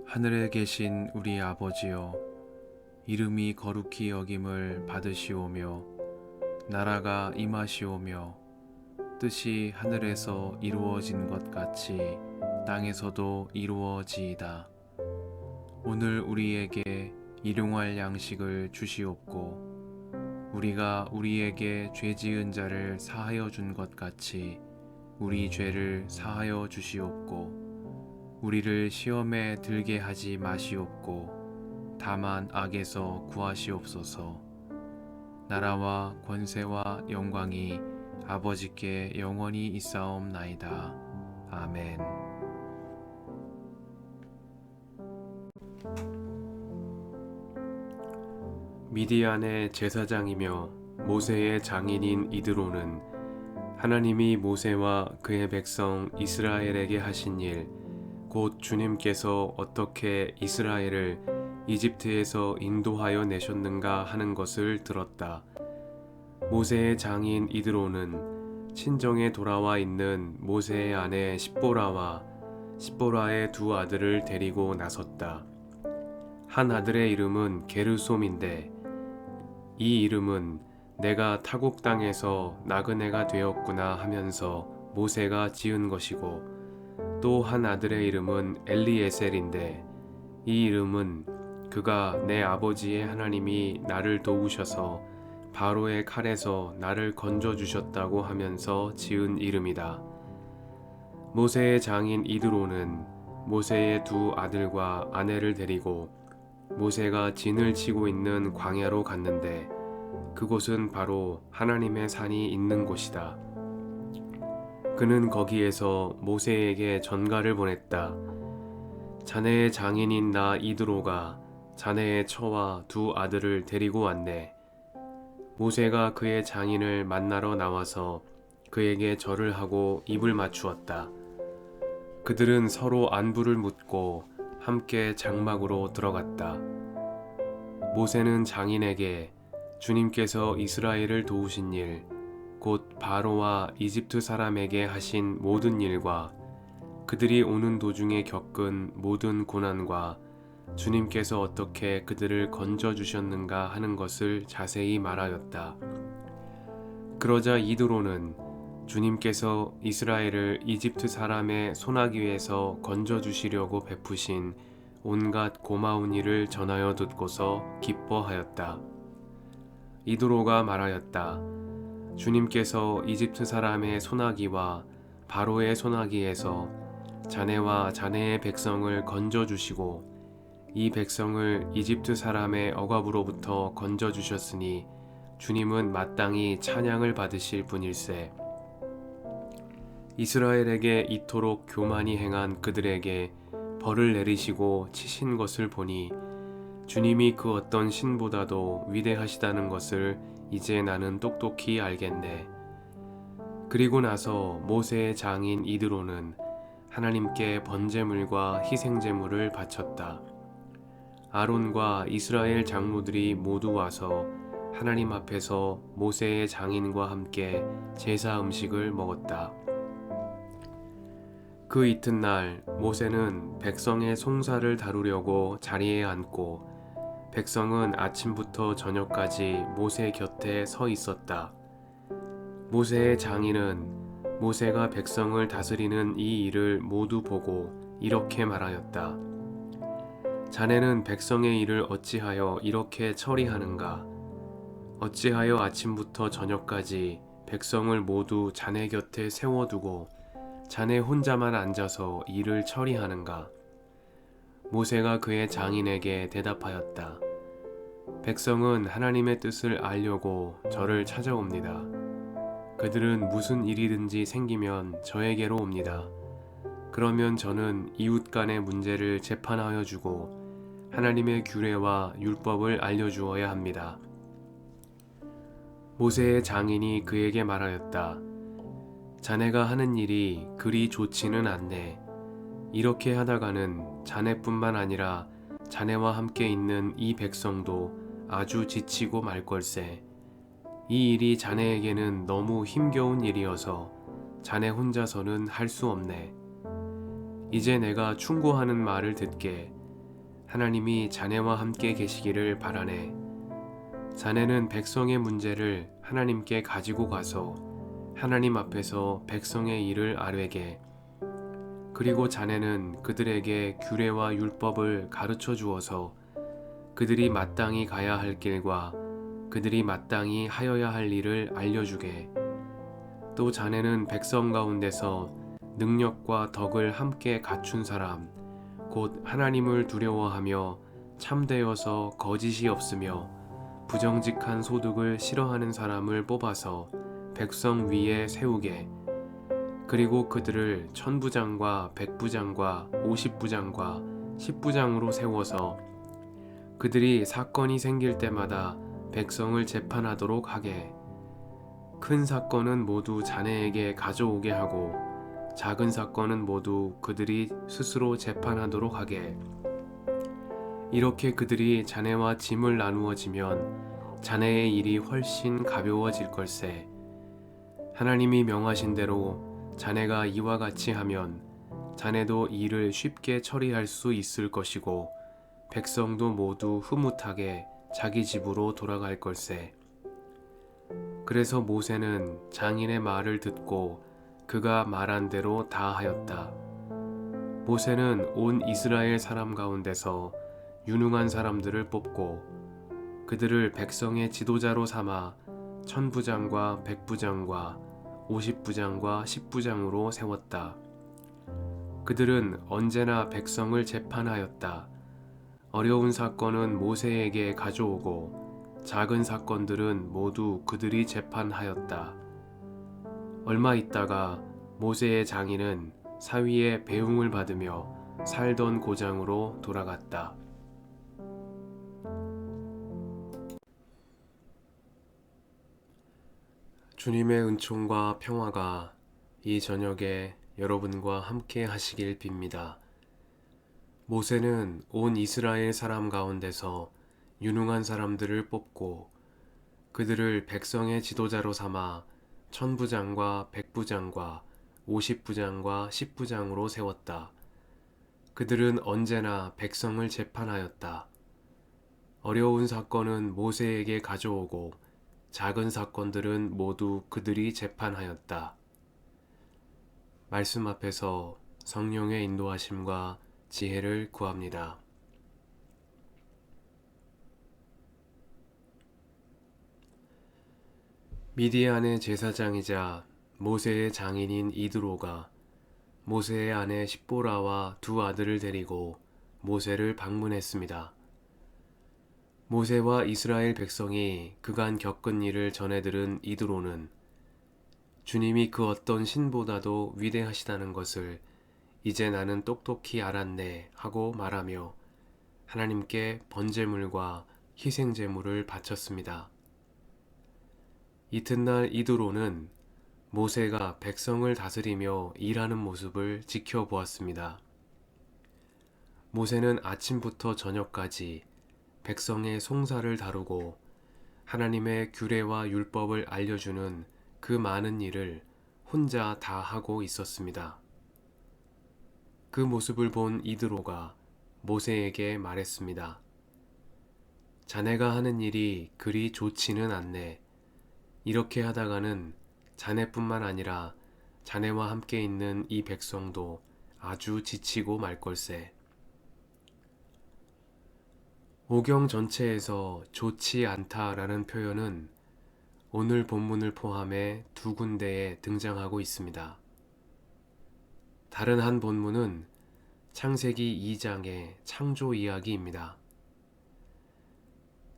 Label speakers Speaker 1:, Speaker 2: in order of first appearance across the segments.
Speaker 1: 하늘에 계신 우리 아버지여, 이름이 거룩히 여김을 받으시오며 나라가 임하시오며 뜻이 하늘에서 이루어진 것 같이 땅에서도 이루어지이다. 오늘 우리에게 일용할 양식을 주시옵고 우리가 우리에게 죄 지은 자를 사하여 준 것 같이 우리 죄를 사하여 주시옵고 우리를 시험에 들게 하지 마시옵고 다만 악에서 구하시옵소서. 나라와 권세와 영광이 아버지께 영원히 있사옵나이다. 아멘.
Speaker 2: 미디안의 제사장이며 모세의 장인인 이드로는 하나님이 모세와 그의 백성 이스라엘에게 하신 일, 곧 주님께서 어떻게 이스라엘을 이집트에서 인도하여 내셨는가 하는 것을 들었다. 모세의 장인 이드로는 친정에 돌아와 있는 모세의 아내 십보라와 십보라의 두 아들을 데리고 나섰다. 한 아들의 이름은 게르솜인데 이 이름은 내가 타국 땅에서 나그네가 되었구나 하면서 모세가 지은 것이고, 또 한 아들의 이름은 엘리에셀인데 이 이름은 그가 내 아버지의 하나님이 나를 도우셔서 바로의 칼에서 나를 건져 주셨다고 하면서 지은 이름이다. 모세의 장인 이드로는 모세의 두 아들과 아내를 데리고 모세가 진을 치고 있는 광야로 갔는데 그곳은 바로 하나님의 산이 있는 곳이다. 그는 거기에서 모세에게 전가를 보냈다. 자네의 장인인 나 이드로가 자네의 처와 두 아들을 데리고 왔네. 모세가 그의 장인을 만나러 나와서 그에게 절을 하고 입을 맞추었다. 그들은 서로 안부를 묻고 함께 장막으로 들어갔다. 모세는 장인에게 주님께서 이스라엘을 도우신 일, 곧 바로와 이집트 사람에게 하신 모든 일과 그들이 오는 도중에 겪은 모든 고난과 주님께서 어떻게 그들을 건져 주셨는가 하는 것을 자세히 말하였다. 그러자 이드로는 주님께서 이스라엘을 이집트 사람의 손아귀에서 건져 주시려고 베푸신 온갖 고마운 일을 전하여 듣고서 기뻐하였다. 이드로가 말하였다. 주님께서 이집트 사람의 손아귀와 바로의 손아귀에서 자네와 자네의 백성을 건져 주시고 이 백성을 이집트 사람의 억압으로부터 건져 주셨으니 주님은 마땅히 찬양을 받으실 분일세. 이스라엘에게 이토록 교만히 행한 그들에게 벌을 내리시고 치신 것을 보니 주님이 그 어떤 신보다도 위대하시다는 것을 이제 나는 똑똑히 알겠네. 그리고 나서 모세의 장인 이드로는 하나님께 번제물과 희생제물을 바쳤다. 아론과 이스라엘 장로들이 모두 와서 하나님 앞에서 모세의 장인과 함께 제사 음식을 먹었다. 그 이튿날 모세는 백성의 송사를 다루려고 자리에 앉고 백성은 아침부터 저녁까지 모세 곁에 서 있었다. 모세의 장인은 모세가 백성을 다스리는 이 일을 모두 보고 이렇게 말하였다. 자네는 백성의 일을 어찌하여 이렇게 처리하는가? 어찌하여 아침부터 저녁까지 백성을 모두 자네 곁에 세워두고 자네 혼자만 앉아서 일을 처리하는가? 모세가 그의 장인에게 대답하였다. 백성은 하나님의 뜻을 알려고 저를 찾아옵니다. 그들은 무슨 일이든지 생기면 저에게로 옵니다. 그러면 저는 이웃 간의 문제를 재판하여 주고 하나님의 규례와 율법을 알려주어야 합니다. 모세의 장인이 그에게 말하였다. 자네가 하는 일이 그리 좋지는 않네. 이렇게 하다가는 자네뿐만 아니라 자네와 함께 있는 이 백성도 아주 지치고 말 걸세. 이 일이 자네에게는 너무 힘겨운 일이어서 자네 혼자서는 할 수 없네. 이제 내가 충고하는 말을 듣게. 하나님이 자네와 함께 계시기를 바라네. 자네는 백성의 문제를 하나님께 가지고 가서 하나님 앞에서 백성의 일을 아뢰게, 그리고 자네는 그들에게 규례와 율법을 가르쳐 주어서 그들이 마땅히 가야 할 길과 그들이 마땅히 하여야 할 일을 알려주게. 또 자네는 백성 가운데서 능력과 덕을 함께 갖춘 사람, 곧 하나님을 두려워하며 참되어서 거짓이 없으며 부정직한 소득을 싫어하는 사람을 뽑아서 백성 위에 세우게. 그리고 그들을 천부장과 백부장과 오십부장과 십부장으로 세워서 그들이 사건이 생길 때마다 백성을 재판하도록 하게. 큰 사건은 모두 자네에게 가져오게 하고 작은 사건은 모두 그들이 스스로 재판하도록 하게. 이렇게 그들이 자네와 짐을 나누어지면 자네의 일이 훨씬 가벼워질 걸세. 하나님이 명하신 대로 자네가 이와 같이 하면 자네도 일을 쉽게 처리할 수 있을 것이고 백성도 모두 흐뭇하게 자기 집으로 돌아갈 걸세. 그래서 모세는 장인의 말을 듣고 그가 말한 대로 다 하였다. 모세는 온 이스라엘 사람 가운데서 유능한 사람들을 뽑고 그들을 백성의 지도자로 삼아 천부장과 백부장과 오십부장과 십부장으로 세웠다. 그들은 언제나 백성을 재판하였다. 어려운 사건은 모세에게 가져오고 작은 사건들은 모두 그들이 재판하였다. 얼마 있다가 모세의 장인은 사위의 배웅을 받으며 살던 고장으로 돌아갔다. 주님의 은총과 평화가 이 저녁에 여러분과 함께 하시길 빕니다. 모세는 온 이스라엘 사람 가운데서 유능한 사람들을 뽑고 그들을 백성의 지도자로 삼아 천부장과 백부장과 오십부장과 십부장으로 세웠다. 그들은 언제나 백성을 재판하였다. 어려운 사건은 모세에게 가져오고 작은 사건들은 모두 그들이 재판하였다. 말씀 앞에서 성령의 인도하심과 지혜를 구합니다. 미디안의 제사장이자 모세의 장인인 이드로가 모세의 아내 십보라와 두 아들을 데리고 모세를 방문했습니다. 모세와 이스라엘 백성이 그간 겪은 일을 전해 들은 이드로는 주님이 그 어떤 신보다도 위대하시다는 것을 이제 나는 똑똑히 알았네 하고 말하며 하나님께 번제물과 희생제물을 바쳤습니다. 이튿날 이드로는 모세가 백성을 다스리며 일하는 모습을 지켜보았습니다. 모세는 아침부터 저녁까지 백성의 송사를 다루고 하나님의 규례와 율법을 알려주는 그 많은 일을 혼자 다 하고 있었습니다. 그 모습을 본 이드로가 모세에게 말했습니다. 자네가 하는 일이 그리 좋지는 않네. 이렇게 하다가는 자네뿐만 아니라 자네와 함께 있는 이 백성도 아주 지치고 말 걸세. 오경 전체에서 좋지 않다라는 표현은 오늘 본문을 포함해 두 군데에 등장하고 있습니다. 다른 한 본문은 창세기 2장의 창조 이야기입니다.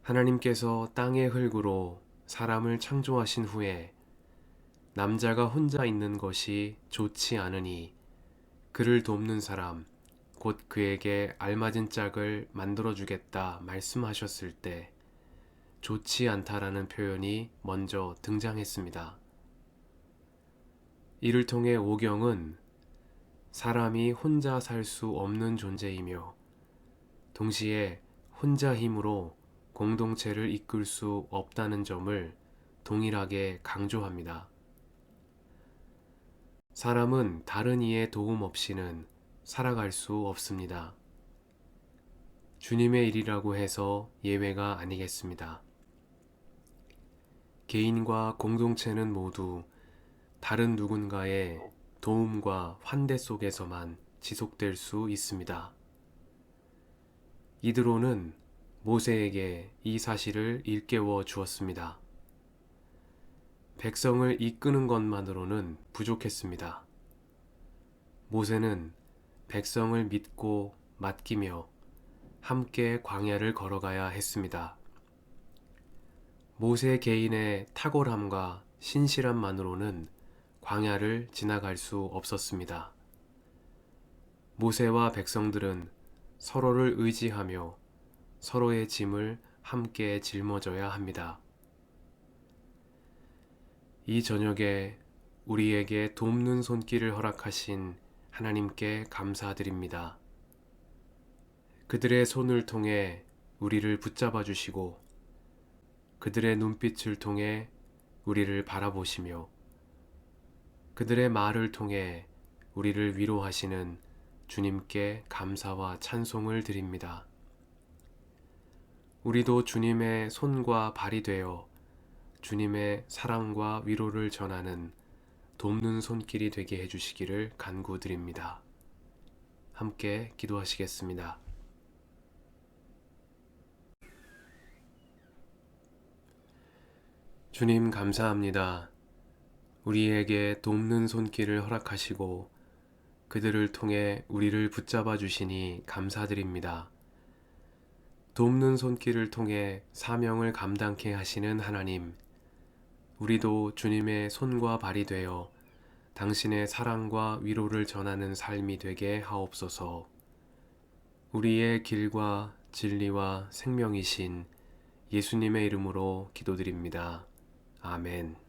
Speaker 2: 하나님께서 땅의 흙으로 사람을 창조하신 후에 남자가 혼자 있는 것이 좋지 않으니 그를 돕는 사람, 곧 그에게 알맞은 짝을 만들어주겠다 말씀하셨을 때 좋지 않다라는 표현이 먼저 등장했습니다. 이를 통해 오경은 사람이 혼자 살 수 없는 존재이며 동시에 혼자 힘으로 공동체를 이끌 수 없다는 점을 동일하게 강조합니다. 사람은 다른 이의 도움 없이는 살아갈 수 없습니다. 주님의 일이라고 해서 예외가 아니겠습니다. 개인과 공동체는 모두 다른 누군가의 도움과 환대 속에서만 지속될 수 있습니다. 이드로는 모세에게 이 사실을 일깨워 주었습니다. 백성을 이끄는 것만으로는 부족했습니다. 모세는 백성을 믿고 맡기며 함께 광야를 걸어가야 했습니다. 모세 개인의 탁월함과 신실함만으로는 광야를 지나갈 수 없었습니다. 모세와 백성들은 서로를 의지하며 서로의 짐을 함께 짊어져야 합니다. 이 저녁에 우리에게 돕는 손길을 허락하신 하나님께 감사드립니다. 그들의 손을 통해 우리를 붙잡아 주시고 그들의 눈빛을 통해 우리를 바라보시며 그들의 말을 통해 우리를 위로하시는 주님께 감사와 찬송을 드립니다. 우리도 주님의 손과 발이 되어 주님의 사랑과 위로를 전하는 돕는 손길이 되게 해주시기를 간구드립니다. 함께 기도하시겠습니다. 주님 감사합니다. 우리에게 돕는 손길을 허락하시고 그들을 통해 우리를 붙잡아 주시니 감사드립니다. 돕는 손길을 통해 사명을 감당케 하시는 하나님, 우리도 주님의 손과 발이 되어 당신의 사랑과 위로를 전하는 삶이 되게 하옵소서. 우리의 길과 진리와 생명이신 예수님의 이름으로 기도드립니다. 아멘.